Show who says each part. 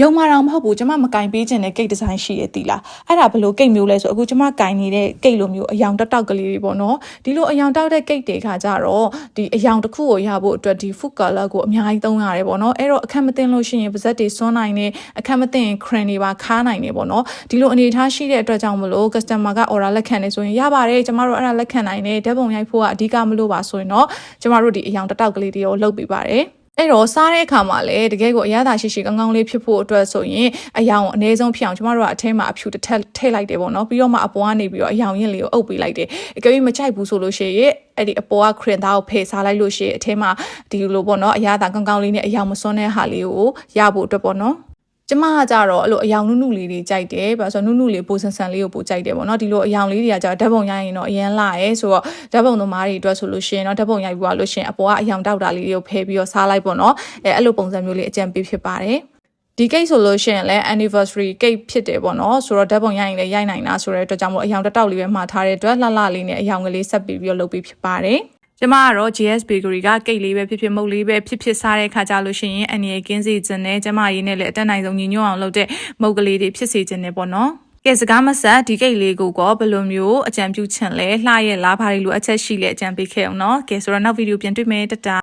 Speaker 1: ရုံမာတော်မဟုတ်ဘူးကျမမကင်ပေးခြင်းနဲ့ကိတ်ဒီဇိုင်းရှိရတီလားအဲ့ဒါဘလို့ကိတ်မျိုးလဲဆိုအခုကျမကင်နေတဲ့ကိတ်လိုမျိုးအယောင်တောက်ကလေးတွေပေါ့နော်ဒီလိုအယောင်တောက်တဲ့ကိတ်တွေခါကြတော့ဒီအယောင်တစ်ခုကိုရဖို့အတွက်ဒီ food color ကိုအများကြီးသုံးရတယ်ပေါ့နော်အဲ့တော့အခက်မသိလို့ရှိရင်ပါဇက်တွေစွန်းနိုင်နေအခက်မသိရင် cran တွေပါခါနိုင်နေပေါ့နော်ဒီလိုအနေထားရှိတဲ့အတွက်ကြောင့်မလို့ customer က order လက်ခံနေဆိုရင်ရပါတယ်ကျမတို့အဲ့ဒါလက်ခံနိုင်တယ်ဓာတ်ပုံရိုက်ဖို့ကအဓိကမလို့ပါဆိုရင်တော့ကျမတို့ဒီအယောင်တောက်ကလေးတွေကိုလုပ်ပေးပါတယ်အဲ့တော့စားတဲ့အခါမှာလည်းတကယ်ကိုအရသာရှိရှိကောင်းကောင်းလေးဖြစ်ဖို့အတွက်ဆိုရင်အယောင်အနည်းဆုံးဖြစ်အောင်ကျမတို့ကအထဲမှာအဖြူတစ်ထက်ထည့်လိုက်တယ်ပေါ့နော်ပြီးတော့မှအပေါ်ကနေပြီးတော့အယောင်ရင်းလေးကိုအုပ်ပေးလိုက်တယ်အကယ်၍မကြိုက်ဘူးဆိုလို့ရှိရင်အဲ့ဒီအပေါ်ကခရင်သားကိုဖယ်စားလိုက်လို့ရှိရင်အထဲမှာဒီလိုပေါ့နော်အရသာကောင်းကောင်းလေးနဲ့အယောင်မစွန်းတဲ့ဟာလေးကိုရဖို့အတွက်ပေါ့နော်ကျမကကြတော့အဲ့လိုအယောင်နုနုလေးတွေကြိုက်တယ်။ဘာလို့ဆိုနုနုလေးပိုဆန်ဆန်လေးကိုပိုကြိုက်တယ်ပေါ့နော်။ဒီလိုအယောင်လေးတွေကကြတော့ဓာတ်ပုံရိုက်ရင်တော့အရင်လာရဲဆိုတော့ဓာတ်ပုံသမားတွေအတွက်ဆိုလို့ရှိရင်တော့ဓာတ်ပုံရိုက်ပြီးလို့ရှိရင်အပေါ်ကအယောင်တောက်တာလေးတွေကိုဖယ်ပြီးတော့စားလိုက်ပေါ့နော်။အဲ့လိုပုံစံမျိုးလေးအကြံပေးဖြစ်ပါတယ်။ဒီကိတ်ဆိုလို့ရှိရင်လည်း anniversary ကိတ်ဖြစ်တယ်ပေါ့နော်ဆိုတော့ဓာတ်ပုံရိုက်ရင်လည်းရိုက်နိုင်တာဆိုတဲ့အတွက်ကြောင့်မို့အယောင်တောက်လေးပဲမှာထားတဲ့အတွက်လှလှလေးနဲ့အယောင်ကလေးဆက်ပြီးတော့လုပ်ပြီးဖြစ်ပါတယ်ကျမကတော့ GS Bakery ကကိတ်လေးပဲဖြစ်ဖြစ်မုတ်လေးပဲဖြစ်ဖြစ်စားတဲ့ခါကြလို့ရှိရင်အနေကင်းစီခြင်းနဲ့ကျမရင်းနဲ့လည်းအတက်နိုင်ဆုံးညီညွတ်အောင်လုပ်တဲ့မုတ်ကလေးတွေဖြစ်စေခြင်းနဲ့ပေါ့နော်ကဲစကားမဆက်ဒီကိတ်လေးကိုဘယ်လိုမျိုးအကြံပြုချင်လဲလှရဲ့လားဘာတွေလိုအချက်ရှိလဲအကြံပေးခဲ့အောင်နော်ကဲဆိုတော့နောက်ဗီဒီယိုပြန်တွေ့မယ်တတာ